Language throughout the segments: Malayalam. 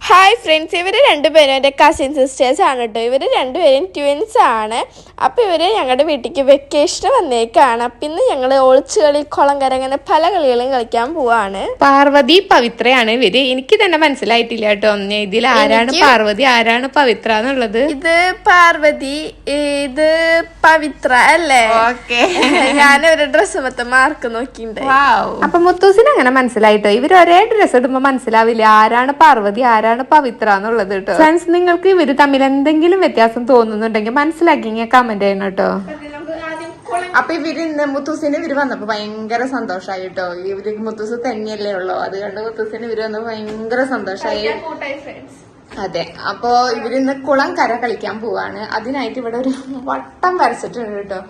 ഹായ് ഫ്രണ്ട്സ്, ഇവർ രണ്ടുപേരും എൻ്റെ കസിൻ സിസ്റ്റേഴ്സ് ആണ് കേട്ടോ. ഇവർ രണ്ടുപേരും ട്വിൻസ് ആണ്. അപ്പോൾ ഇവർ ഞങ്ങളുടെ വീട്ടിലേക്ക് വെക്കേഷന് വന്നേക്കാണ്. അപ്പം ഇന്ന് ഞങ്ങൾ ഒളിച്ചുകളി, കുളംകര, അങ്ങനെ പല കളികളും കളിക്കാൻ പോവാണ്. പാർവതി പവിത്രയാണ് ഇവര്. എനിക്ക് തന്നെ മനസ്സിലായിട്ടില്ല കേട്ടോ ഇതിൽ ആരാണ് പാർവതി ആരാണ് പവിത്ര എന്നുള്ളത്. ഇത് പാർവതി, ഇത് പവിത്ര അല്ലേ? ഓക്കെ. ഞാൻ ഒരു ഡ്രസ്സ് മൊത്തം മാർക്ക് നോക്കിണ്ട്. അപ്പൊ മുത്തൂസിന് അങ്ങനെ മനസ്സിലായിട്ടോ. ഇവര് ഒരേ ഡ്രസ്സ് ഇടുമ്പോ മനസ്സിലാവില്ല ആരാണ് പാർവതി ആരാണ് പവിത്ര എന്നുള്ളത് കേട്ടോ. ഫ്രണ്ട്സ്, നിങ്ങൾക്ക് ഇവര് തമ്മിൽ എന്തെങ്കിലും വ്യത്യാസം തോന്നുന്നുണ്ടെങ്കിൽ മനസ്സിലാക്കി കമന്റ് ചെയ്യണം കേട്ടോ. അപ്പൊ ഇവര് ഇന്ന് മുത്തൂസിന് ഇവര് വന്നപ്പോ ഭയങ്കര സന്തോഷായി കേട്ടോ. ഇവര് മുത്തൂസ് തന്നെയല്ലേ ഉള്ളൂ, അതുകൊണ്ട് മുത്തൂസിന് ഇവര് വന്നപ്പോ ഭയങ്കര സന്തോഷായി. അതെ, അപ്പൊ ഇവരിന്ന് കുളംകര കളിക്കാൻ പോവാണ്. അതിനായിട്ട് ഇവിടെ ഒരു വട്ടം വരച്ചിട്ടുണ്ട് കേട്ടോ.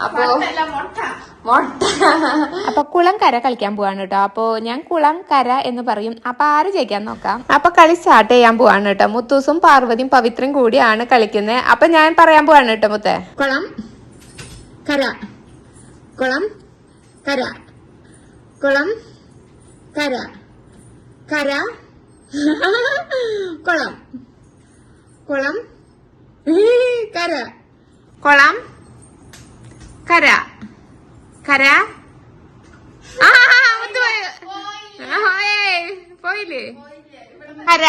അപ്പൊ അപ്പൊ കുളംകര കളിക്കാൻ പോവാണ് കേട്ടോ. അപ്പൊ ഞാൻ കുളംകര എന്ന് പറയും. അപ്പൊ ആര് ജയിക്കാൻ നോക്കാം. അപ്പൊ കളി സ്റ്റാർട്ട് ചെയ്യാൻ പോവാണ് കേട്ടോ. മുത്തൂസും പാർവതിയും പവിത്രയും കൂടിയാണ് കളിക്കുന്നത്. അപ്പൊ ഞാൻ പറയാൻ പോവാണ് കേട്ടോ. മുത്തേ, കുളം കര, കുളം കര, കുളം കര, കര കുളം, കുളം കര, കുളം കര, കര. പോയില്ലേ? കര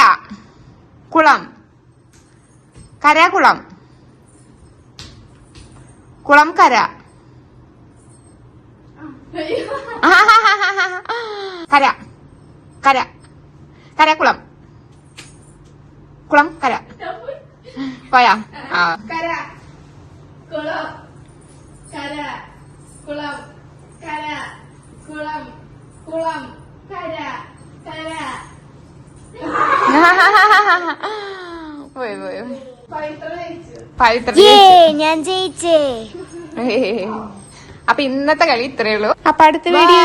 കുളം, കര കുളം, കുളം കര, കര, കര, കര കുളം, കുളം കര. പോയാ? കര, കുളം, കര, കുളം, കര, കുളം, കുളം, കര, കര. പോയി പോയി. പവിത്ര ജയിച്ചു. പവിത്ര ഞാൻ ജയിച്ചേ. അപ്പൊ ഇന്നത്തെ കളി ഇത്രയേ ഉള്ളൂ. അപ്പൊ അടുത്ത വീഡിയോ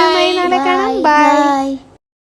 കാണാം. ബൈ.